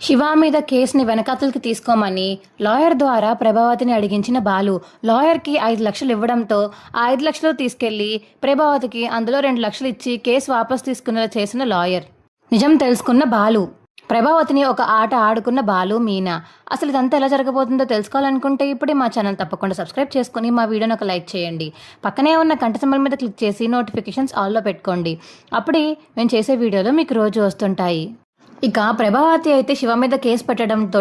శివ మీద కేసుని వెనకాతలకి తీసుకోమని లాయర్ ద్వారా ప్రభావతిని అడిగించిన బాలు లాయర్కి 5 లక్షలు ఇవ్వడంతో ఆ 5 లక్షలు తీసుకెళ్లి ప్రభావతికి అందులో 2 లక్షలు ఇచ్చి కేసు వాపస్ తీసుకునేలా చేసిన లాయర్. నిజం తెలుసుకున్న బాలు. ప్రభావతిని ఒక ఆట ఆడుకున్న బాలు మీనా. అసలు ఇదంతా ఎలా జరగబోతుందో తెలుసుకోవాలనుకుంటే ఇప్పుడే మా ఛానల్ తప్పకుండా సబ్స్క్రైబ్ చేసుకుని మా వీడియోని ఒక లైక్ చేయండి. పక్కనే ఉన్న గంట సింబల్ మీద క్లిక్ చేసి నోటిఫికేషన్స్ ఆల్లో పెట్టుకోండి. అప్పుడే మేము చేసే వీడియోలు మీకు రోజు వస్తుంటాయి. ఇక ప్రభావతి అయితే శివ మీద కేసు పెట్టడంతో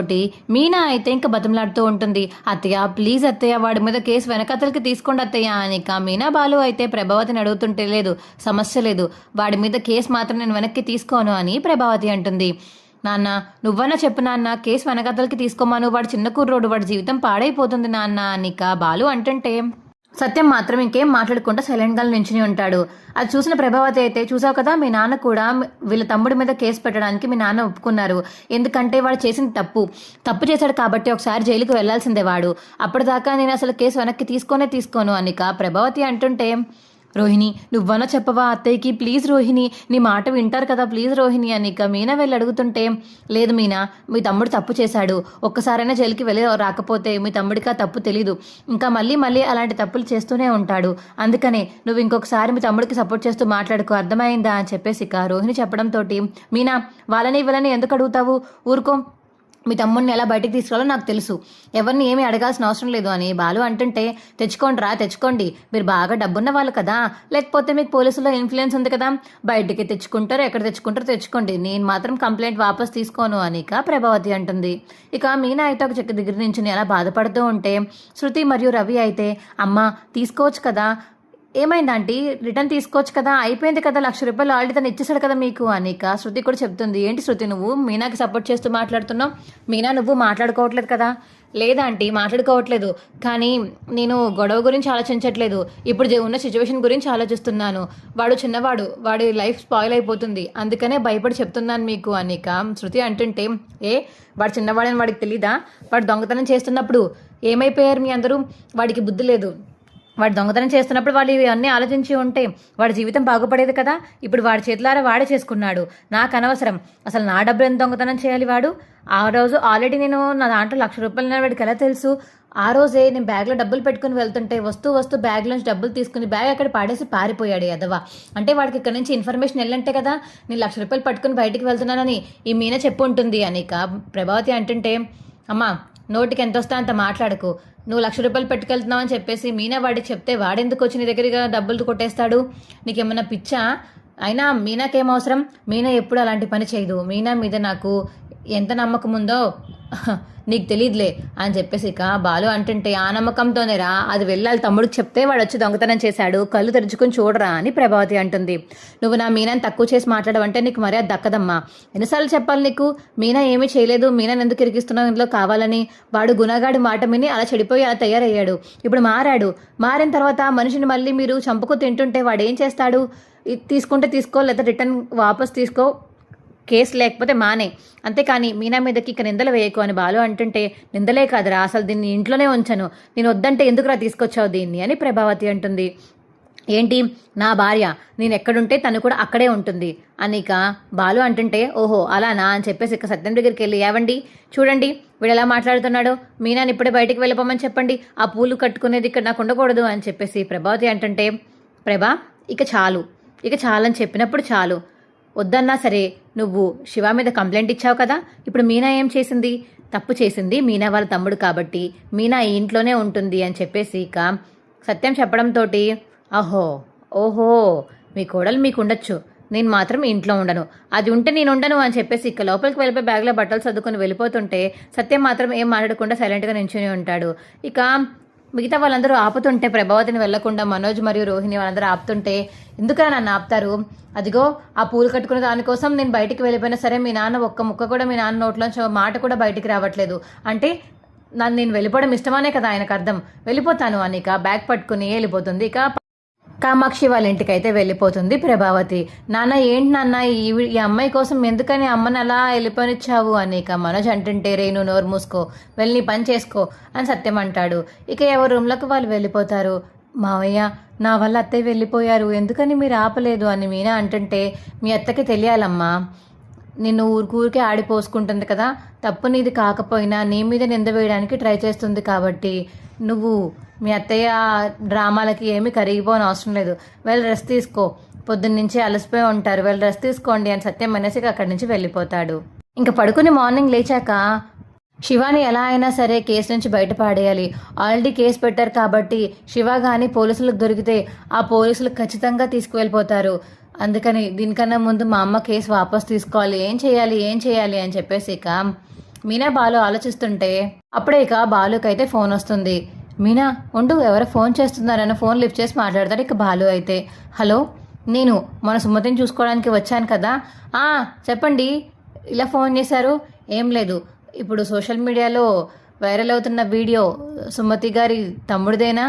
మీనా అయితే ఇంకా బతిమలాడుతూ ఉంటుంది. అత్తయ్య ప్లీజ్ అత్తయ్య వాడి మీద కేసు వెనకతలకి తీసుకోండి అత్తయ్య అని. ఇక మీనా బాలు అయితే ప్రభావతిని అడుగుతుంటే లేదు సమస్య లేదు, వాడి మీద కేసు మాత్రం నేను వెనక్కి తీసుకోను అని ప్రభావతి అంటుంది. నాన్న నువ్వన్నా చెప్పు నాన్న, కేసు వెనకతలకి తీసుకోమాను, వాడు చిన్న కుర్రోడు, వాడి జీవితం పాడైపోతుంది నాన్న అని ఇక బాలు అంటుంటే సత్యం మాత్రం ఇంకేం మాట్లాడకుండా సైలెంట్గా నించుని ఉంటాడు. అది చూసిన ప్రభావతి అయితే చూసావు కదా మీ నాన్న కూడా వీళ్ళ తమ్ముడి మీద కేసు పెట్టడానికి మీ నాన్న ఒప్పుకున్నారు. ఎందుకంటే వాడు చేసిన తప్పు చేశాడు కాబట్టి ఒకసారి జైలుకి వెళ్లాల్సిందే వాడు. అప్పటిదాకా నేను అసలు కేసు వెనక్కి తీసుకోను అనిక ప్రభావతి అంటుంటే రోహిణి నువ్వన్నా చెప్పవా అత్తయ్యకి ప్లీజ్ రోహిణి, నీ మాట వింటారు కదా ప్లీజ్ రోహిణి అని ఇక మీనా వెళ్ళి అడుగుతుంటే లేదు మీనా మీ తమ్ముడు తప్పు చేశాడు, ఒక్కసారైనా జైలుకి వెళ్ళి రాకపోతే మీ తమ్ముడికి ఆ తప్పు తెలీదు, ఇంకా మళ్ళీ అలాంటి తప్పులు చేస్తూనే ఉంటాడు, అందుకనే నువ్వు ఇంకొకసారి మీ తమ్ముడికి సపోర్ట్ చేస్తూ మాట్లాడుకో అర్థమైందా అని చెప్పేసి ఇక రోహిణి చెప్పడంతో మీనా వాళ్ళని ఎందుకు అడుగుతావు, ఊరుకో, మీ తమ్ముడిని ఎలా బయటికి తీసుకురాలో నాకు తెలుసు, ఎవరిని ఏమీ అడగాల్సిన అవసరం లేదు అని బాలు అంటుంటే తెచ్చుకోండి, మీరు బాగా డబ్బున్న వాళ్ళు కదా, లేకపోతే మీకు పోలీసులో ఇన్ఫ్లుయెన్స్ ఉంది కదా, బయటికి తెచ్చుకుంటారు, ఎక్కడ తెచ్చుకుంటారో తెచ్చుకోండి, నేను మాత్రం కంప్లైంట్ వాపస్ తీసుకోను అని ఇక ప్రభావతి అంటుంది. ఇక మీనా అయితే ఒక చెక్క దగ్గర నుంచి అలా బాధపడుతూ ఉంటే శృతి మరియు రవి అయితే అమ్మ తీసుకోవచ్చు కదా, ఏమైందంటే రిటర్న్ తీసుకోవచ్చు కదా, అయిపోయింది కదా, 1,00,000 ఆల్రెడీ తను ఇచ్చేసాడు కదా మీకు అనిక శృతి కూడా చెప్తుంది. ఏంటి శృతి నువ్వు మీనాకి సపోర్ట్ చేస్తూ మాట్లాడుతున్నావు, మీనా నువ్వు మాట్లాడుకోవట్లేదు కదా, లేదా ఆంటీ మాట్లాడుకోవట్లేదు, కానీ నేను గొడవ గురించి ఆలోచించట్లేదు, ఇప్పుడు ఉన్న సిచ్యువేషన్ గురించి ఆలోచిస్తున్నాను, వాడు చిన్నవాడు, వాడి లైఫ్ స్పాయిల్ అయిపోతుంది, అందుకనే భయపడి చెప్తున్నాను మీకు అనిక శృతి అంటుంటే వాడు చిన్నవాడని వాడికి తెలీదా, వాడు దొంగతనం చేస్తున్నప్పుడు ఏమైపోయారు మీ అందరూ, వాడికి బుద్ధి లేదు, వాడు దొంగతనం చేస్తున్నప్పుడు వాళ్ళు ఇవన్నీ ఆలోచించి ఉంటే వాడి జీవితం బాగుపడేది కదా, ఇప్పుడు వాడి చేతులారా వాడే చేసుకున్నాడు, నాకు అనవసరం, అసలు నా డబ్బులు ఎంత దొంగతనం చేయాలి వాడు, ఆ రోజు ఆల్రెడీ నేను నా దాంట్లో 1,00,000 వాడికి ఎలా తెలుసు, ఆ రోజే నేను బ్యాగ్లో డబ్బులు పెట్టుకుని వెళ్తుంటే వస్తూ బ్యాగ్లోంచి డబ్బులు తీసుకుని బ్యాగ్ అక్కడ పాడేసి పారిపోయాడు ఎదవా, అంటే వాడికి ఇక్కడ నుంచి ఇన్ఫర్మేషన్ వెళ్ళంటే కదా నేను 1,00,000 పట్టుకుని బయటికి వెళ్తున్నానని ఈ మీన చెప్పు ఉంటుంది అనిక ప్రభావతి అంటుంటే అమ్మా నోటికి ఎంత వస్తా అంత మాట్లాడకు, నువ్వు 1,00,000 పెట్టుకెళ్తున్నావు అని చెప్పేసి మీనా వాడికి చెప్తే వాడెందుకు వచ్చి నీ దగ్గరగా డబ్బులు కొట్టేస్తాడు, నీకేమన్నా పిచ్చా, అయినా మీనాకేం అవసరం, మీనా ఎప్పుడు అలాంటి పని చేయదు, మీనా మీద నాకు ఎంత నమ్మకం ఉందో నీకు తెలియదులే అని చెప్పేసి ఇక బాలు అంటుంటే ఆ నమ్మకంతోనేరా అది వెళ్ళాలి, తమ్ముడికి చెప్తే వాడు వచ్చి దొంగతనం చేశాడు, కళ్ళు తెరుచుకుని చూడరా అని ప్రభావతి అంటుంది. నువ్వు నా మీనాని తక్కువ చేసి మాట్లాడవంటే నీకు మర్యాద దక్కదమ్మా, ఎన్నిసార్లు చెప్పాలి నీకు, మీనా ఏమీ చేయలేదు, మీనాని ఎందుకు ఇరికిస్తున్నావు ఇందులో కావాలని, వాడు గుణగాడి మాట విని అలా చెడిపోయి అలా తయారయ్యాడు, ఇప్పుడు మారిన తర్వాత మనిషిని మళ్ళీ మీరు చంపుకు తింటుంటే వాడు ఏం చేస్తాడు, తీసుకుంటే తీసుకో లేదా రిటర్న్ వాపస్ తీసుకో, కేసు లేకపోతే మానే, అంతేకాని మీనా మీదకి ఇక నిందలు వేయకు అని బాలు అంటుంటే నిందలే కాదురా అసలు దీన్ని ఇంట్లోనే ఉంచను, నేను వద్దంటే ఎందుకురా తీసుకొచ్చావు దీన్ని అని ప్రభావతి అంటుంది. ఏంటి నా భార్య, నేను ఎక్కడుంటే తను కూడా అక్కడే ఉంటుంది అనిక బాలు అంటుంటే ఓహో అలానా అని చెప్పేసి ఇక సత్యం దగ్గరికి వెళ్ళి ఏవండి చూడండి వీడు ఎలా మాట్లాడుతున్నాడు, మీనాని ఇప్పుడే బయటికి వెళ్ళిపోమని చెప్పండి, ఆ పూలు కట్టుకునేది ఇక్కడ నాకు ఉండకూడదు అని చెప్పేసి ప్రభావతి అంటుంటే ప్రభా ఇక చాలని చెప్పినప్పుడు చాలు, వద్దన్నా సరే నువ్వు శివ మీద కంప్లైంట్ ఇచ్చావు కదా, ఇప్పుడు మీనా ఏం చేసింది, తప్పు చేసింది మీనా వాళ్ళ తమ్ముడు కాబట్టి మీనా ఈ ఇంట్లోనే ఉంటుంది అని చెప్పేసి ఇక సత్యం చెప్పడంతో ఓహో మీ కోడలు మీకు ఉండొచ్చు, నేను మాత్రం ఇంట్లో ఉండను, అది ఉంటే నేను ఉండను అని చెప్పేసి ఇక లోపలికి వెళ్ళిపోయి బ్యాగ్లో బట్టలు సర్దుకొని వెళ్ళిపోతుంటే సత్యం మాత్రం ఏం మాట్లాడకుండా సైలెంట్గా నించుని ఉంటాడు. ఇక మిగతా వాళ్ళందరూ ఆపుతుంటే ప్రభావతిని వెళ్లకుండా మనోజ్ మరియు రోహిణి వాళ్ళందరూ ఆపుతుంటే ఎందుకని నన్ను ఆపుతారు, అదిగో ఆ పూలు కట్టుకునే దానికోసం నేను బయటికి వెళ్ళిపోయినా సరే మీ నాన్న ఒక్క ముక్క కూడా మీ నాన్న నోట్లోంచి మాట కూడా బయటికి రావట్లేదు, అంటే నేను వెళ్ళిపోవడం ఇష్టమనే కదా ఆయనకు అర్థం, వెళ్ళిపోతాను అనిక బ్యాగ్ పట్టుకుని వెళ్ళిపోతుంది. ఇక కామాక్షి వాళ్ళ ఇంటికైతే వెళ్ళిపోతుంది ప్రభావతి. నాన్న ఏంటి నాన్న ఈ అమ్మాయి కోసం ఎందుకని అమ్మని అలా వెళ్ళిపోనిచ్చావు అని ఇక మనోజ్ అంటుంటే రేణు నోరు మూసుకో వెళ్ళి నీ పని చేసుకో అని సత్యం అంటాడు. ఇక ఎవరి రూమ్లకు వాళ్ళు వెళ్ళిపోతారు. మావయ్య నా వల్ల అత్తయ్య వెళ్ళిపోయారు ఎందుకని మీరు ఆపలేదు అని మీనా అంటుంటే మీ అత్తకి తెలియాలమ్మా, నిన్ను ఊరికే ఆడిపోసుకుంటుంది కదా, తప్పు నీది కాకపోయినా నీ మీద నింద వేయడానికి ట్రై చేస్తుంది. కాబట్టి నువ్వు మీ అత్తయ్య డ్రామాలకి ఏమీ కరిగిపోని అవసరం లేదు. వెళ్ళి రెస్ట్ తీసుకో, పొద్దున్నుంచి అలసిపోయి ఉంటారు, వెళ్ళి రెస్ట్ తీసుకోండి అని సత్యం అనేసి అక్కడి నుంచి వెళ్ళిపోతాడు. ఇంకా పడుకుని మార్నింగ్ లేచాక శివాని ఎలా అయినా సరే కేసు నుంచి బయటపడేయాలి. ఆల్రెడీ కేసు పెట్టారు కాబట్టి శివ కానీ పోలీసులకు దొరికితే ఆ పోలీసులు ఖచ్చితంగా తీసుకువెళ్ళిపోతారు. అందుకని దీనికన్నా ముందు మా అమ్మ కేసు వాపస్ తీసుకోవాలి, ఏం చేయాలి అని చెప్పేసి ఇక మీనా బాలు ఆలోచిస్తుంటే అప్పుడే ఇక బాలుకి అయితే ఫోన్ వస్తుంది. మీనా ఉండు, ఎవరో ఫోన్ చేస్తున్నారని ఫోన్ లిఫ్ట్ చేసి మాట్లాడతాడు. ఇక బాలు అయితే హలో, నేను మన సుమతిని చూసుకోవడానికి వచ్చాను కదా, చెప్పండి, ఇలా ఫోన్ చేశారు. ఏం లేదు, ఇప్పుడు సోషల్ మీడియాలో వైరల్ అవుతున్న వీడియో సుమతి గారి తమ్ముడిదేనా?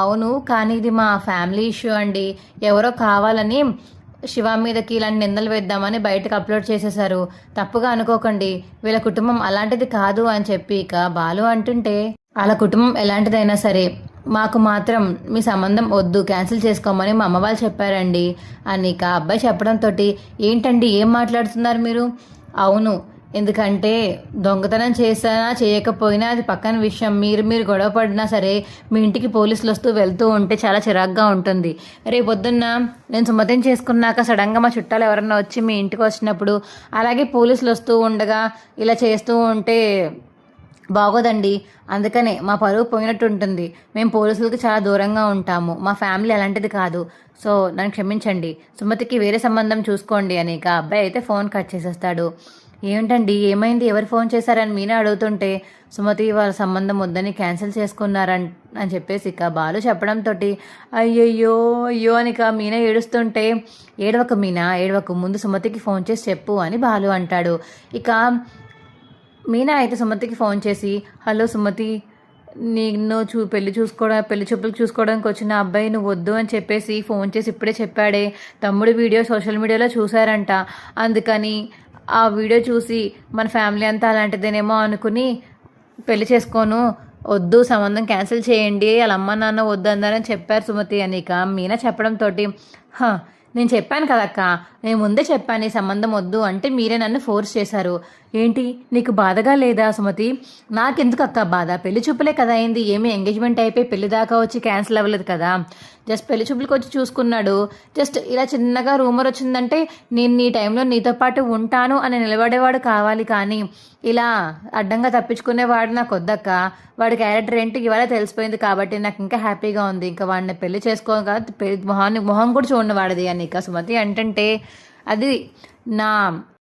అవును, కానీ ఇది మా ఫ్యామిలీ ఇష్యూ అండి, ఎవరో కావాలని శివ మీదకి ఇలాంటి నిందలు వేద్దామని బయటకు అప్లోడ్ చేసేశారు, తప్పుగా అనుకోకండి, వీళ్ళ కుటుంబం అలాంటిది కాదు అని చెప్పి ఇక బాలు అంటుంటే వాళ్ళ కుటుంబం ఎలాంటిదైనా సరే మాకు మాత్రం మీ సంబంధం వద్దు, క్యాన్సిల్ చేసుకోమని మా అమ్మ వాళ్ళు చెప్పారండి అని ఇక అబ్బాయి చెప్పడంతో ఏంటండి ఏం మాట్లాడుతున్నారు మీరు? అవును, ఎందుకంటే దొంగతనం చేసినా చేయకపోయినా అది పక్కన విషయం, మీరు గొడవ పడినా సరే మీ ఇంటికి పోలీసులు వస్తూ వెళ్తూ ఉంటే చాలా చిరాగ్గా ఉంటుంది. రేపొద్దున్న నేను సుమతిని చేసుకున్నాక సడన్గా మా చుట్టాలు ఎవరన్నా వచ్చి మీ ఇంటికి వచ్చినప్పుడు అలాగే పోలీసులు వస్తూ ఉండగా ఇలా చేస్తూ ఉంటే బాగోదండి, అందుకనే మా పరువు పోయినట్టు ఉంటుంది, మేము పోలీసులకు చాలా దూరంగా ఉంటాము, మా ఫ్యామిలీ అలాంటిది కాదు, సో నన్ను క్షమించండి, సుమతికి వేరే సంబంధం చూసుకోండి అని ఇక అబ్బాయి అయితే ఫోన్ కట్ చేసేస్తాడు. ఏమిటండి ఏమైంది, ఎవరు ఫోన్ చేశారని మీనా అడుగుతుంటే సుమతి వాళ్ళ సంబంధం వద్దని క్యాన్సిల్ చేసుకున్నారని చెప్పేసి ఇక బాలు చెప్పడంతో అయ్యయ్యో అని ఇక మీనా ఏడుస్తుంటే ఏడవకు మీనా ఏడవకు, ముందు సుమతికి ఫోన్ చేసి చెప్పు అని బాలు అంటాడు. ఇక మీనా అయితే సుమతికి ఫోన్ చేసి హలో సుమతి, నిన్ను పెళ్లి చూపులకు చూసుకోవడానికి వచ్చిన అబ్బాయి నువ్వు వద్దు అని చెప్పేసి ఫోన్ చేసి ఇప్పుడే చెప్పాడే, తమ్ముడు వీడియో సోషల్ మీడియాలో చూసారంట, అందుకని ఆ వీడియో చూసి మన ఫ్యామిలీ అంతా అలాంటిదేనేమో అనుకుని పెళ్లి చేసుకోను, వద్దు, సంబంధం క్యాన్సిల్ చేయండి, వాళ్ళ అమ్మ నాన్న వద్దు అన్నారని చెప్పారు సుమతి అని ఇక మీనా చెప్పడంతో నేను చెప్పాను కదక్క, నేను ముందే చెప్పాను ఈ సంబంధం వద్దు అంటే మీరే నన్ను ఫోర్స్ చేశారు, ఏంటి నీకు బాధగా లేదా సుమతి? నాకెందుకు అక్క బాధ, పెళ్లి చూపులే కదా అయింది, ఏమీ ఎంగేజ్మెంట్ అయిపోయి పెళ్లి దాకా వచ్చి క్యాన్సిల్ అవ్వలేదు కదా, జస్ట్ పెళ్లి చూపులకు వచ్చి చూసుకున్నాడు, జస్ట్ ఇలా చిన్నగా రూమర్ వచ్చిందంటే నేను నీ టైంలో నీతో పాటు ఉంటాను అని నిలబడేవాడు కావాలి, కానీ ఇలా అడ్డంగా తప్పించుకునేవాడు నాకు వద్దక్క, వాడి క్యారెక్టర్ ఏంటి ఇవాళ తెలిసిపోయింది కాబట్టి నాకు ఇంకా హ్యాపీగా ఉంది, ఇంకా వాడిని పెళ్లి చేసుకోగా మొహం కూడా చూడండి వాడిది అని ఇక సుమతి అంటే అది నా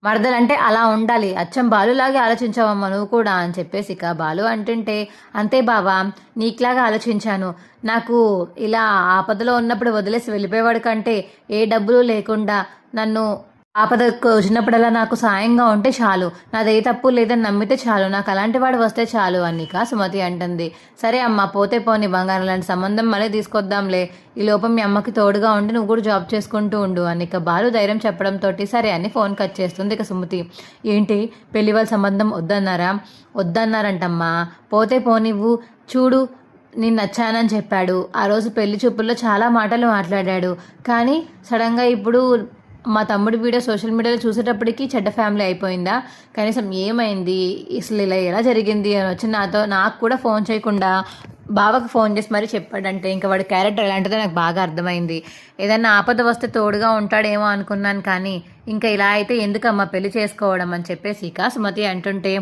మరదలంటే అలా ఉండాలి, అచ్చం బాలులాగే ఆలోచించావమ్మా నువ్వు కూడా అని చెప్పేసి ఇక బాలు అంటుంటే అంతే బావా, నీకులాగా ఆలోచించాను, నాకు ఇలా ఆపదలో ఉన్నప్పుడు వదిలేసి వెళ్ళిపోయేవాడు కంటే ఏ డబ్బులు లేకుండా నన్ను ఆపదకు వచ్చినప్పుడల్లా నాకు సాయంగా ఉంటే చాలు, నాదే తప్పు లేదని నమ్మితే చాలు, నాకు అలాంటి వాడు వస్తే చాలు అనిక సుమతి అంటుంది. సరే అమ్మ, పోతే పోని బంగారం లాంటి సంబంధం మళ్ళీ తీసుకొద్దాంలే, ఈ లోపం మీ అమ్మకి తోడుగా ఉండి నువ్వు కూడా జాబ్ చేసుకుంటూ ఉండు అనిక బాలు ధైర్యం చెప్పడంతో సరే అని ఫోన్ కట్ చేస్తుంది. ఇక సుమతి ఏంటి పెళ్లి వాళ్ళ సంబంధం వద్దన్నారంటమ్మా, పోతే పోనివ్వు, చూడు నేను నచ్చానని చెప్పాడు, ఆ రోజు పెళ్లి చూపుల్లో చాలా మాటలు మాట్లాడాడు, కానీ సడన్గా ఇప్పుడు మా తమ్ముడి వీడియో సోషల్ మీడియాలో చూసేటప్పటికి చెడ్డ ఫ్యామిలీ అయిపోయిందా, కనీసం ఏమైంది అసలు ఇలా ఎలా జరిగింది అని వచ్చి నాకు కూడా ఫోన్ చేయకుండా బావకు ఫోన్ చేసి మరీ చెప్పాడంటే ఇంకా వాడి క్యారెక్టర్ ఎలాంటిదో నాకు బాగా అర్థమైంది, ఏదైనా ఆపద వస్తే తోడుగా ఉంటాడేమో అనుకున్నాను, కానీ ఇంకా ఇలా అయితే ఎందుకమ్మా పెళ్లి చేసుకోవడం అని చెప్పేసి ఇక సుమతి అంటుంటే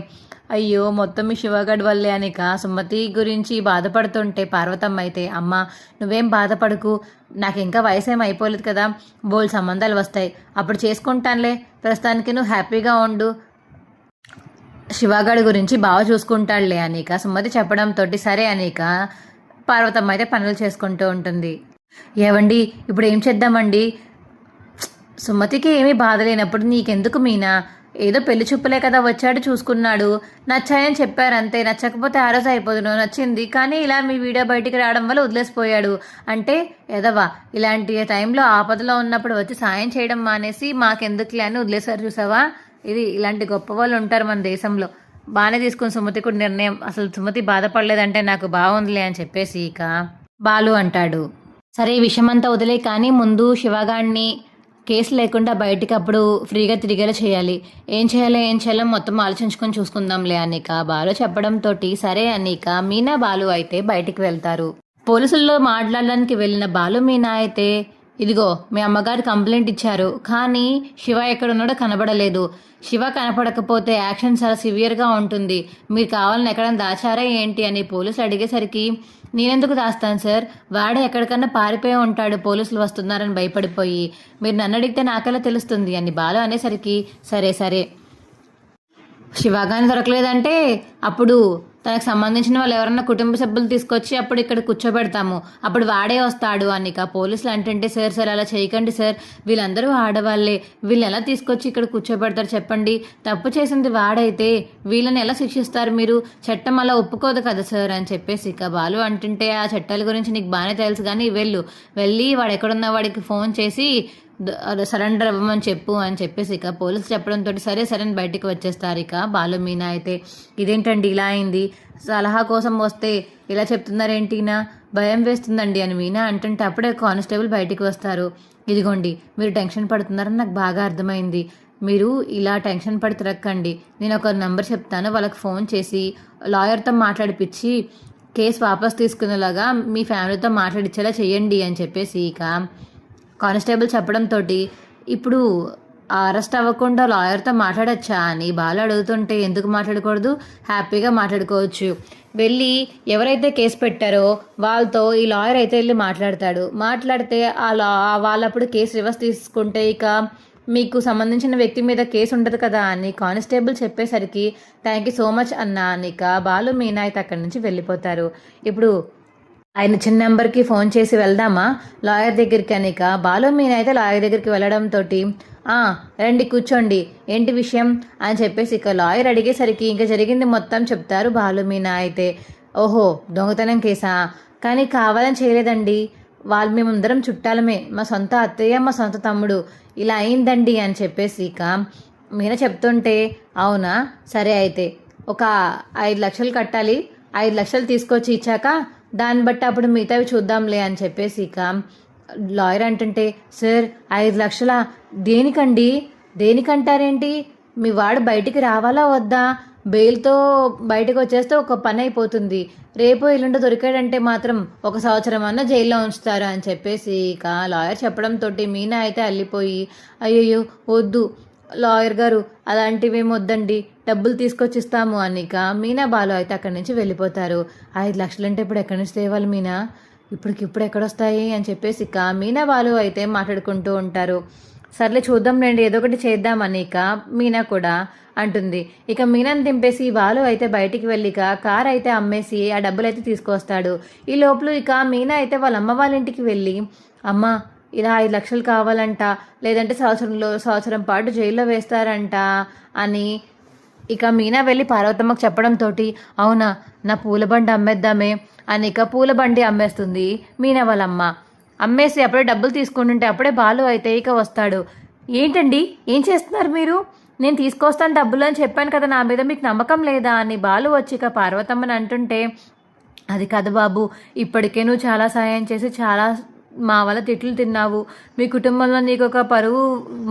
అయ్యో మొత్తం మీ శివగడ్ వల్లే అనిక సుమతి గురించి బాధపడుతుంటే పార్వతమ్మ అయితే అమ్మ నువ్వేం బాధపడకు, నాకు ఇంకా వయసు ఏం అయిపోలేదు కదా, బోల్డ్ సంబంధాలు వస్తాయి అప్పుడు చేసుకుంటానులే, ప్రస్తుతానికి నువ్వు హ్యాపీగా ఉండు, శివగడ్ గురించి బాగా చూసుకుంటాడులే అనిక సుమతి చెప్పడంతో సరే అనిక పార్వతమ్మ అయితే పనులు చేసుకుంటూ ఉంటుంది. ఏవండి ఇప్పుడు ఏం చేద్దామండి, సుమతికి ఏమీ బాధ లేనప్పుడు నీకెందుకు మీనా, ఏదో పెళ్లి చూపులే కదా వచ్చాడు చూసుకున్నాడు, నచ్చాయని చెప్పారు అంతే, నచ్చకపోతే ఆ రోజు అయిపోదును, నచ్చింది కానీ ఇలా మీ వీడియో బయటికి రావడం వల్ల వదిలేసిపోయాడు అంటే ఎదవా, ఇలాంటి టైంలో ఆపదలో ఉన్నప్పుడు వచ్చి సాయం చేయడం మానేసి మాకెందుకులే అని వదిలేసారు చూసావా, ఇది ఇలాంటి గొప్ప వాళ్ళు ఉంటారు మన దేశంలో, బాగానే తీసుకుని సుమతి కూడా నిర్ణయం, అసలు సుమతి బాధపడలేదంటే నాకు బాగుందిలే అని చెప్పేసి ఇక బాలు అంటాడు. సరే ఈ విషయం అంతా వదిలే కానీ ముందు శివగాడిని కేసు లేకుండా బయటికి అప్పుడు ఫ్రీగా తిరిగేలా చేయాలి. ఏం చేయాలో మొత్తం ఆలోచించుకొని చూసుకుందాంలే అనిక బాలు చెప్పడంతో సరే అనిక మీనా బాలు అయితే బయటికి వెళ్తారు. పోలీసుల్లో మాట్లాడడానికి వెళ్ళిన బాలు మీనా అయితే ఇదిగో మీ అమ్మగారు కంప్లైంట్ ఇచ్చారు, కానీ శివ ఎక్కడున్నాడో కనబడలేదు. శివ కనపడకపోతే యాక్షన్ చాలా సివియర్గా ఉంటుంది. మీరు కావాలని ఎక్కడైనా దాచారా ఏంటి అని పోలీసులు అడిగేసరికి నేనెందుకు దాస్తాను సార్, వాడే ఎక్కడికన్నా పారిపోయి ఉంటాడు, పోలీసులు వస్తున్నారని భయపడిపోయి. మీరు నన్ను అడిగితే నాకెలా తెలుస్తుంది అని బాలు అనేసరికి సరే సరే శివగాని దొరకలేదంటే అప్పుడు తనకు సంబంధించిన వాళ్ళు ఎవరన్నా కుటుంబ సభ్యులు తీసుకొచ్చి అప్పుడు ఇక్కడ కూర్చోబెడతాము, అప్పుడు వాడే వస్తాడు అనిక పోలీసులు అంటుంటే సార్ సార్ అలా చేయకండి సార్, వీళ్ళందరూ ఆడవాళ్ళే, వీళ్ళని ఎలా తీసుకొచ్చి ఇక్కడ కూర్చోబెడతారు చెప్పండి, తప్పు చేసింది వాడైతే వీళ్ళని ఎలా శిక్షిస్తారు మీరు, చట్టం అలా ఒప్పుకోదు కదా సార్ అని చెప్పేసి ఇక బాలు అంటుంటే ఆ చట్టాల గురించి నీకు బాగానే తెలుసు కానీ వెళ్ళి వాడు ఎక్కడున్న వాడికి ఫోన్ చేసి సరెండర్ అవ్వమని చెప్పు అని చెప్పేసి ఇక పోలీసు చెప్పడంతో సరే సరే బయటికి వచ్చేస్తారు. ఇక బాలు మీనా అయితే ఇదేంటండి ఇలా అయింది, సలహా కోసం వస్తే ఇలా చెప్తున్నారేంటినా, భయం వేస్తుందండి అని మీనా అంటుంటే అప్పుడే కానిస్టేబుల్ బయటికి వస్తారు. ఇదిగోండి మీరు టెన్షన్ పడుతున్నారని నాకు బాగా అర్థమైంది, మీరు ఇలా టెన్షన్ పడి తిరగకండి, నేను ఒక నెంబర్ చెప్తాను, వాళ్ళకి ఫోన్ చేసి లాయర్తో మాట్లాడిపించి కేసు వాపస్ తీసుకునేలాగా మీ ఫ్యామిలీతో మాట్లాడించేలా చెయ్యండి అని చెప్పేసి ఇక కానిస్టేబుల్ చెప్పడంతో ఇప్పుడు అరెస్ట్ అవ్వకుండా లాయర్తో మాట్లాడచ్చా అని బాలు అడుగుతుంటే ఎందుకు మాట్లాడకూడదు, హ్యాపీగా మాట్లాడుకోవచ్చు, వెళ్ళి ఎవరైతే కేసు పెట్టారో వాళ్ళతో ఈ లాయర్ అయితే వెళ్ళి మాట్లాడితే వాళ్ళప్పుడు కేసు రివర్స్ తీసుకుంటే ఇక మీకు సంబంధించిన వ్యక్తి మీద కేసు ఉండదు కదా అని కానిస్టేబుల్ చెప్పేసరికి థ్యాంక్ యూ సో మచ్ అన్నా అనిక బాలు మీనా అయితే అక్కడి నుంచి వెళ్ళిపోతారు. ఇప్పుడు ఆయన చిన్న నెంబర్కి ఫోన్ చేసి వెళ్దామా లాయర్ దగ్గరికి అనిక బాలు మీనా అయితే లాయర్ దగ్గరికి వెళ్ళడంతో రండి కూర్చోండి ఏంటి విషయం అని చెప్పేసి ఇక లాయర్ అడిగేసరికి ఇంకా జరిగింది మొత్తం చెప్తారు బాలు మీనా అయితే. ఓహో దొంగతనం కేసా, కానీ కావాలని చేయలేదండి, వాళ్ళు మేమందరం చుట్టాలమే, మా సొంత అత్తయ్య మా సొంత తమ్ముడు, ఇలా అయిందండి అని చెప్పేసి ఇక మీనా చెప్తుంటే అవునా సరే అయితే ఒక 5 లక్షలు కట్టాలి, 5 లక్షలు తీసుకొచ్చి ఇచ్చాక దాన్ని బట్టి అప్పుడు మిగతావి చూద్దాంలే అని చెప్పేసి ఇక లాయర్ అంటుంటే సార్ 5 లక్షల దేనికంటారేంటి, మీ వాడు బయటికి రావాలా వద్దా, బెయిల్తో బయటకు వచ్చేస్తే ఒక పని అయిపోతుంది, రేపు ఎల్లుండి దొరికాడంటే మాత్రం 1 సంవత్సరం అన్న జైల్లో ఉంచుతారు అని చెప్పేసి ఇక లాయర్ చెప్పడంతో మీనా అయితే అల్లిపోయి అయ్యయ్యో వద్దు లాయర్ గారు అలాంటివేమి వద్దండి, డబ్బులు తీసుకొచ్చిస్తాము అనిక మీనా బాలు అయితే అక్కడి నుంచి వెళ్ళిపోతారు. 5 లక్షలు అంటే ఇప్పుడు ఎక్కడి నుంచి తేవాలి మీనా, ఇప్పుడు ఎక్కడొస్తాయి అని చెప్పేసి ఇక మీనా బాలు అయితే మాట్లాడుకుంటూ ఉంటారు. సర్లే చూద్దాంలేండి ఏదో ఒకటి చేద్దామని ఇక మీనా కూడా అంటుంది. ఇక మీనాని దింపేసి బాలు అయితే బయటికి వెళ్ళి కార్ అయితే అమ్మేసి ఆ డబ్బులు అయితే తీసుకొస్తాడు. ఈ లోపల ఇక మీనా అయితే వాళ్ళ అమ్మ వాళ్ళ ఇంటికి వెళ్ళి అమ్మ ఇలా 5 లక్షలు కావాలంట, లేదంటే సంవత్సరం పాటు జైల్లో వేస్తారంట అని ఇక మీనా వెళ్ళి పార్వతమ్మకు చెప్పడంతో అవునా నా పూల బండి అమ్మేద్దామే అని ఇక పూల బండి అమ్మేస్తుంది మీనా వాళ్ళమ్మ. అమ్మేసి అప్పుడే డబ్బులు తీసుకుంటుంటే అప్పుడే బాలు అయితే ఇక వస్తాడు. ఏంటండి ఏం చేస్తున్నారు మీరు, నేను తీసుకొస్తాను డబ్బులు అని చెప్పాను కదా, నా మీద మీకు నమ్మకం లేదా అని బాలు వచ్చి ఇక పార్వతమ్మని అంటుంటే అది కాదు బాబు, ఇప్పటికే నువ్వు చాలా సాయం చేసి చాలా మా వల్ల తిట్లు తిన్నావు, మీ కుటుంబంలో నీకు ఒక పరువు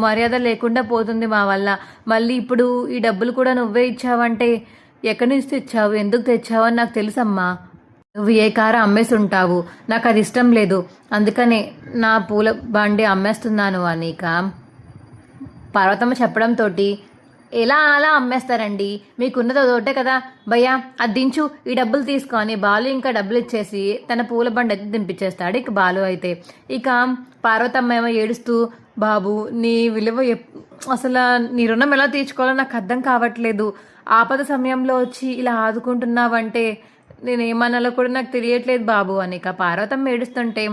మర్యాద లేకుండా పోతుంది మా వల్ల, మళ్ళీ ఇప్పుడు ఈ డబ్బులు కూడా నువ్వే ఇచ్చావంటే ఎక్కడి నుంచి తెచ్చావు, ఎందుకు తెచ్చావు అని నాకు తెలుసమ్మా, నువ్వు ఏ కారు అమ్మేసి ఉంటావు, నాకు అది ఇష్టం లేదు, అందుకనే నా పూల బండి అమ్మేస్తున్నాను అని ఇక పార్వతమ్మ చెప్పడంతో ఎలా అలా అమ్మేస్తారండి, మీకున్నది అదొకటే కదా భయ్యా, అది దించు ఈ డబ్బులు తీసుకొని బాలు ఇంకా డబ్బులు ఇచ్చేసి తన పూల బండి అయితే దింపించేస్తాడు. ఇక బాలు అయితే ఇక పార్వతమ్మ ఏమో ఏడుస్తూ బాబు నీ విలువ అసలు నీ రుణం ఎలా తీర్చుకోవాలో నాకు అర్థం కావట్లేదు, ఆపద సమయంలో వచ్చి ఇలా ఆదుకుంటున్నావంటే నేనేమన్నాలో కూడా నాకు తెలియట్లేదు బాబు అని ఇక పార్వతమ్మ ఏడుస్తుంటే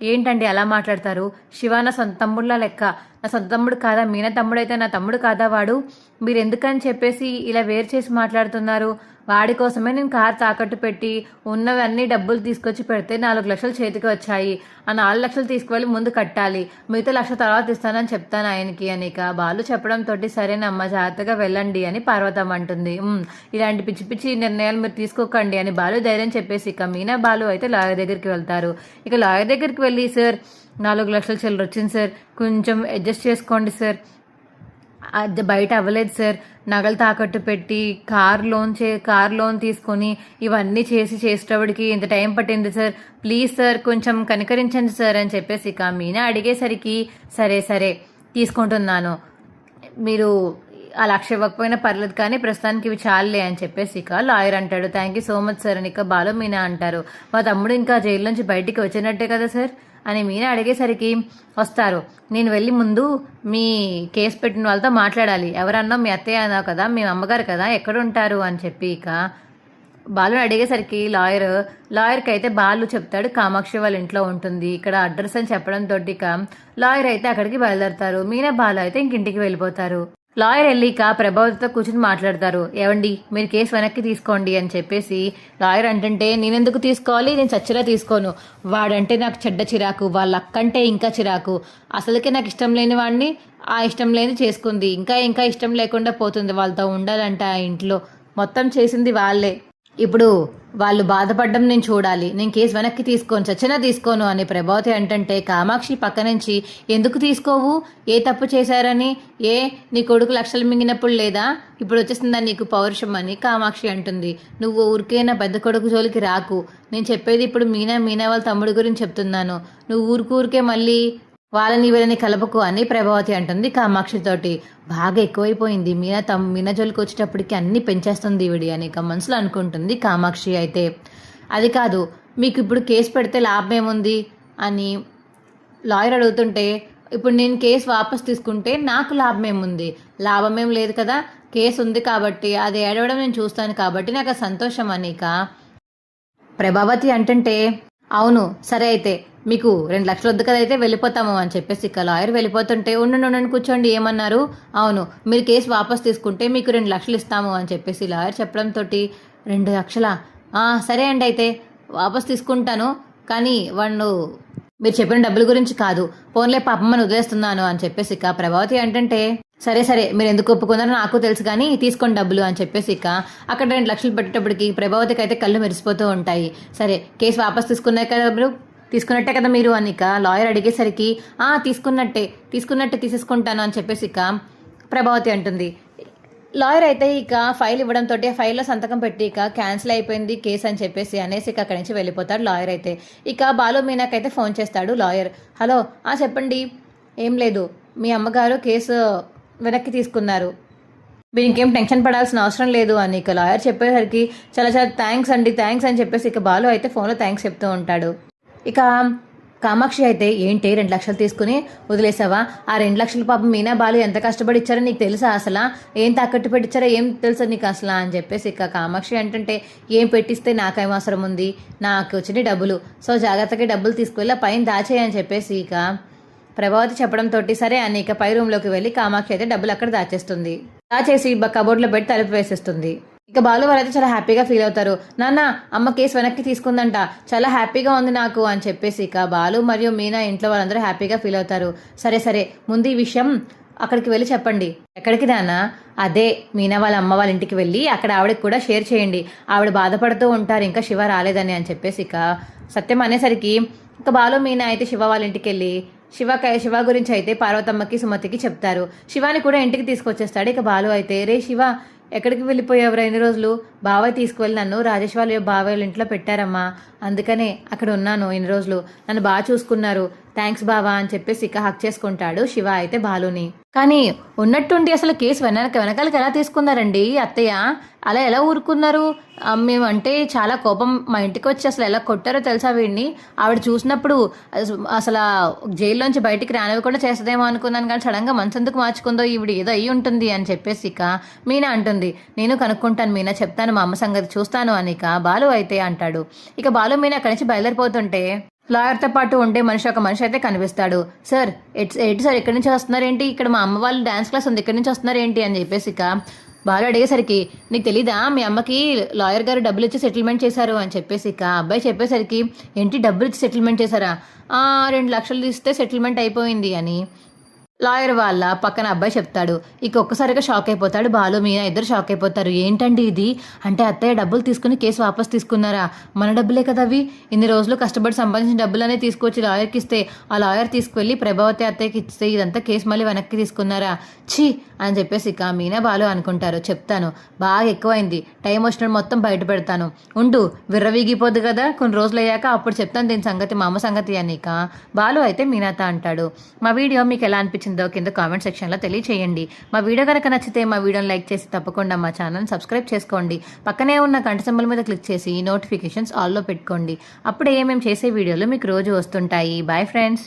ఏంటండి అలా మాట్లాడతారు, శివ నా సొంత తమ్ముళ్ళ లెక్క, నా సొంత తమ్ముడు కాదా, మీనా తమ్ముడైతే నా తమ్ముడు కాదా వాడు, మీరు ఎందుకని చెప్పేసి ఇలా వేరు చేసి మాట్లాడుతున్నారు, వాడి కోసమే నేను కార్ తాకట్టు పెట్టి ఉన్నవన్నీ డబ్బులు తీసుకొచ్చి పెడితే 4 లక్షలు చేతికి వచ్చాయి. ఆ 4 లక్షలు తీసుకువెళ్ళి ముందు కట్టాలి, మిగతా 1 లక్ష తర్వాత ఇస్తానని చెప్తాను ఆయనకి అని ఇక బాలు చెప్పడంతో సరేనమ్మా జాగ్రత్తగా వెళ్ళండి అని పార్వతమ్మ అంటుంది. ఇలాంటి పిచ్చి పిచ్చి నిర్ణయాలు మీరు తీసుకోకండి అని బాలు ధైర్యం చెప్పేసి ఇక మీనా బాలు అయితే లాయర్ దగ్గరికి వెళ్తారు. ఇక లాయర్ దగ్గరికి వెళ్ళి సార్ 4 లక్షల చిల్లర వచ్చింది సార్, కొంచెం అడ్జస్ట్ చేసుకోండి సార్, అది బయట అవ్వలేదు సార్, నగలు తాకట్టు పెట్టి కార్ లోన్ తీసుకొని ఇవన్నీ చేసేటప్పటికి ఇంత టైం పట్టింది సార్, ప్లీజ్ సార్ కొంచెం కనికరించండి సార్ అని చెప్పేసి ఇక మీనా అడిగేసరికి సరే తీసుకుంటున్నాను, మీరు ఆ 1 లక్ష ఇవ్వకపోయినా పర్లేదు కానీ ప్రస్తుతానికి ఇవి చాలులే అని చెప్పేసి ఇక లాయర్ అంటాడు. Thank you so much sir అని ఇక బాలు మీనా అంటారు. మా తమ్ముడు ఇంకా జైలు నుంచి బయటికి వచ్చినట్టే కదా సార్ అని మీనా అడిగేసరికి వస్తారు, నేను వెళ్ళి ముందు మీ కేసు పెట్టిన వాళ్ళతో మాట్లాడాలి, ఎవరన్నా మీ అత్తయ్య అన్నావు కదా, మీ అమ్మగారు కదా, ఎక్కడ ఉంటారు అని చెప్పి ఇక బాలుని అడిగేసరికి లాయర్కి అయితే బాలు చెప్తాడు కామాక్షి వాళ్ళ ఇంట్లో ఉంటుంది, ఇక్కడ అడ్రస్ అని చెప్పడంతో ఇక లాయర్ అయితే అక్కడికి బయలుదేరతారు. మీనా బాలు అయితే ఇంకింటికి వెళ్ళిపోతారు. లాయర్ వెళ్ళిక ప్రభావతితో కూర్చొని మాట్లాడతారు. ఏవండి మీరు కేసు వెనక్కి తీసుకోండి అని చెప్పేసి లాయర్ అంటుంటే నేనెందుకు తీసుకోవాలి, నేను చచ్చినా తీసుకోను, వాడంటే నాకు చెడ్డ చిరాకు, వాళ్ళ అక్కంటే ఇంకా చిరాకు, అసలుకే నాకు ఇష్టం లేని వాడిని ఆ ఇష్టం లేని చేసుకుంది, ఇంకా ఇష్టం లేకుండా పోతుంది, వాళ్ళతో ఉండాలంట ఆ ఇంట్లో, మొత్తం చేసింది వాళ్ళే, ఇప్పుడు వాళ్ళు బాధపడడం నేను చూడాలి, నేను కేసు వెనక్కి తీసుకోను, చచ్చినా తీసుకోను అని ప్రభావతి అంటుంటే కామాక్షి పక్క నుంచి ఎందుకు తీసుకోవు, ఏ తప్పు చేశారని, నీ కొడుకు లక్షలు మింగినప్పుడు లేదా, ఇప్పుడు వచ్చేసిందా నీకు పౌరుషం అని కామాక్షి అంటుంది. నువ్వు ఊరికైనా పెద్ద కొడుకు జోలికి రాకు, నేను చెప్పేది ఇప్పుడు మీనా వాళ్ళ తమ్ముడు గురించి చెప్తున్నాను, నువ్వు ఊరికే మళ్ళీ వాళ్ళని వీళ్ళని కలపకు అని ప్రభావతి అంటుంది కామాక్షితోటి. బాగా ఎక్కువైపోయింది, మీనా జోలికి వచ్చేటప్పటికి అన్ని పెంచేస్తుంది ఈవిడి అని ఇక మనసులో అనుకుంటుంది కామాక్షి. అయితే అది కాదు, మీకు ఇప్పుడు కేసు పెడితే లాభం ఏముంది అని లాయర్ అడుగుతుంటే, ఇప్పుడు నేను కేసు వాపస్ తీసుకుంటే నాకు లాభం ఏముంది, లాభం ఏం లేదు కదా, కేసు ఉంది కాబట్టి అది ఏడవడం నేను చూస్తాను కాబట్టి నాకు సంతోషం అని ఇక ప్రభావతి అంటుంటే, అవును సరే అయితే మీకు 2 లక్షలు వద్దు కదా, అయితే వెళ్ళిపోతాము అని చెప్పేసి ఇక లాయర్ వెళ్ళిపోతుంటే ఉండండి కూర్చోండి ఏమన్నారు, అవును మీరు కేసు వాపస్ తీసుకుంటే మీకు 2 లక్షలు ఇస్తాము అని చెప్పేసి లాయర్ చెప్పడంతో 2 లక్షలా, సరే అండి అయితే వాపస్ తీసుకుంటాను, కానీ వాడు మీరు చెప్పిన డబ్బుల గురించి కాదు, పోన్లే పాపమ్మని వదిలేస్తున్నాను అని చెప్పేసి ఇక ప్రభావతి అంటే సరే మీరు ఎందుకు ఒప్పుకున్నారో నాకు తెలుసు కానీ తీసుకోండి డబ్బులు అని చెప్పేసి ఇక అక్కడ 2 లక్షలు పెట్టేటప్పటికి ప్రభావతికి అయితే కళ్ళు మెరిసిపోతూ ఉంటాయి. సరే కేసు వాపస్ తీసుకున్నట్టే కదా మీరు అని ఇక లాయర్ అడిగేసరికి తీసుకున్నట్టే తీసేసుకుంటాను అని చెప్పేసి ఇక ప్రభావతి అంటుంది. లాయర్ అయితే ఇక ఫైల్ ఇవ్వడంతో ఆ ఫైల్లో సంతకం పెట్టి ఇక క్యాన్సిల్ అయిపోయింది కేసు అని చెప్పేసి అనేసి ఇక అక్కడి నుంచి వెళ్ళిపోతాడు లాయర్. అయితే ఇక బాలు మీనాకైతే ఫోన్ చేస్తాడు లాయర్. హలో చెప్పండి. ఏం లేదు, మీ అమ్మగారు కేసు వెనక్కి తీసుకున్నారు, మీరు ఇంకేం టెన్షన్ పడాల్సిన అవసరం లేదు అని ఇక లాయర్ చెప్పేసరికి చాలా థ్యాంక్స్ అని చెప్పేసి ఇక బాలు అయితే ఫోన్లో థ్యాంక్స్ చెప్తూ ఉంటాడు. ఇక కామాక్షి అయితే ఏంటి 2 లక్షలు తీసుకుని వదిలేసావా, ఆ 2 లక్షల పాపం మీనా బాలు ఎంత కష్టపడి ఇచ్చారో నీకు తెలుసా, అసలు ఏం తాకట్టు పెట్టించారో ఏం తెలుసా నీకు అసలు అని చెప్పేసి ఇక కామాక్షి అంటే ఏం పెట్టిస్తే నాకేం అవసరం ఉంది, నాకు వచ్చిన డబ్బులు, సో జాగ్రత్తగా డబ్బులు తీసుకువెళ్ళి పైన దాచేయని చెప్పేసి ఇక ప్రభావతి చెప్పడంతో సరే అని ఇక పై రూమ్లోకి వెళ్ళి కామాక్షి అయితే డబ్బులు అక్కడ దాచేసి కబోర్డ్లో పెట్టి తలుపు వేసేస్తుంది. ఇక బాలు వారైతే చాలా హ్యాపీగా ఫీల్ అవుతారు. నాన్న అమ్మ కేసు వెనక్కి తీసుకుందంట, చాలా హ్యాపీగా ఉంది నాకు అని చెప్పేసి ఇక బాలు మరియు మీనా ఇంట్లో వాళ్ళందరూ హ్యాపీగా ఫీల్ అవుతారు. సరే ముందు ఈ విషయం అక్కడికి వెళ్ళి చెప్పండి. ఎక్కడికి నాన్న? అదే మీనా వాళ్ళ అమ్మ వాళ్ళ ఇంటికి వెళ్ళి అక్కడ ఆవిడకి కూడా షేర్ చేయండి, ఆవిడ బాధపడుతూ ఉంటారు ఇంకా శివ రాలేదని అని చెప్పేసి ఇక సత్యం అనేసరికి ఇక బాలు మీనా అయితే శివ వాళ్ళ ఇంటికి వెళ్ళి శివ గురించి అయితే పార్వతమ్మకి సుమతికి చెప్తారు. శివాని కూడా ఇంటికి తీసుకొచ్చేస్తాడు. ఇక బాలు అయితే రే శివ ఎక్కడికి వెళ్ళిపోయావురా ఇన్ని రోజులు, బాబాయ్ తీసుకువెళ్ళి నన్ను రాజేష్ వాళ్ళ బాబాయ్ వాళ్ళ ఇంట్లో పెట్టారమ్మా, అందుకనే అక్కడ ఉన్నాను ఇన్ని రోజులు, నన్ను బాగా చూసుకున్నారు, థ్యాంక్స్ బావా అని చెప్పేసి ఇక హక్ చేసుకుంటాడు శివ అయితే బాలుని. కానీ ఉన్నట్టుండి అసలు కేసు వెనకాలకి ఎలా తీసుకున్నారండి అత్తయ్య, అలా ఎలా ఊరుకున్నారు, మేము అంటే చాలా కోపం, మా ఇంటికి వచ్చి అసలు ఎలా కొట్టారో తెలుసా వీడిని, ఆవిడ చూసినప్పుడు అసలు జైల్లోంచి బయటికి రానివ్వకుండా చేస్తుందేమో అనుకున్నాను, కానీ సడన్గా మనసెందుకు మార్చుకుందో ఈవిడ ఏదో అయ్యి ఉంటుంది అని చెప్పేసి ఇక మీనా అంటుంది. నేను కనుక్కుంటాను మీనా, చెప్తాను మా అమ్మ సంగతి చూస్తాను అని ఇక బాలు అయితే అంటాడు. ఇక బాలు మీనా అక్కడి నుంచి బయలుదేరిపోతుంటే లాయర్తో పాటు ఉండే ఒక మనిషి అయితే కనిపిస్తాడు. సార్ ఎటు సార్ ఎక్కడి నుంచి వస్తున్నారేంటి, ఇక్కడ మా అమ్మ వాళ్ళు డాన్స్ క్లాస్ ఉంది, ఇక్కడి నుంచి వస్తున్నారేంటి అని చెప్పేసి ఇక బాలు అడిగేసరికి నీకు తెలీదా మీ అమ్మకి లాయర్ గారు డబ్బులు ఇచ్చి సెటిల్మెంట్ చేశారు అని చెప్పేసి ఇక అబ్బాయి చెప్పేసరికి ఏంటి డబ్బులు ఇచ్చి సెటిల్మెంట్ చేశారా 2 లక్షలు ఇస్తే సెటిల్మెంట్ అయిపోయింది అని లాయర్ వాళ్ళ పక్కన అబ్బాయి చెప్తాడు. ఇక ఒక్కసారిగా షాక్ అయిపోతాడు బాలు మీనా ఇద్దరు షాక్ అయిపోతారు. ఏంటండి ఇది అంటే అత్తయ్య డబ్బులు తీసుకుని కేసు వాపస్ తీసుకున్నారా? మన డబ్బులే కదా అవి, ఇన్ని రోజులు కష్టపడి సంపాదించిన డబ్బులనే తీసుకొచ్చి లాయర్కి ఇస్తే ఆ లాయర్ తీసుకువెళ్ళి ప్రభావతి అత్తయ్యకి ఇస్తే ఇదంతా కేసు మళ్ళీ వెనక్కి తీసుకున్నారా? ఛీ అని చెప్పేసి ఇక మీనా బాలు అనుకుంటారు. చెప్తాను, బాగా ఎక్కువైంది, టైం వచ్చినప్పుడు మొత్తం బయట పెడతాను, ఉండు విర్రవీగిపోద్దు కదా, కొన్ని రోజులు అయ్యాక అప్పుడు చెప్తాను దీని సంగతి, మా అమ్మ సంగతి అని ఇక బాలు అయితే మీనాతో అంటాడు. మా వీడియో మీకు ఎలా అనిపించిందో కింద కామెంట్ సెక్షన్లో తెలియచేయండి. మా వీడియో కనుక నచ్చితే మా వీడియోని లైక్ చేసి తప్పకుండా మా ఛానల్ సబ్స్క్రైబ్ చేసుకోండి. పక్కనే ఉన్న గంట సింబల్ మీద క్లిక్ చేసి నోటిఫికేషన్స్ ఆల్లో పెట్టుకోండి. అప్పుడే మేము చేసే వీడియోలు మీకు రోజు వస్తుంటాయి. Boy friends.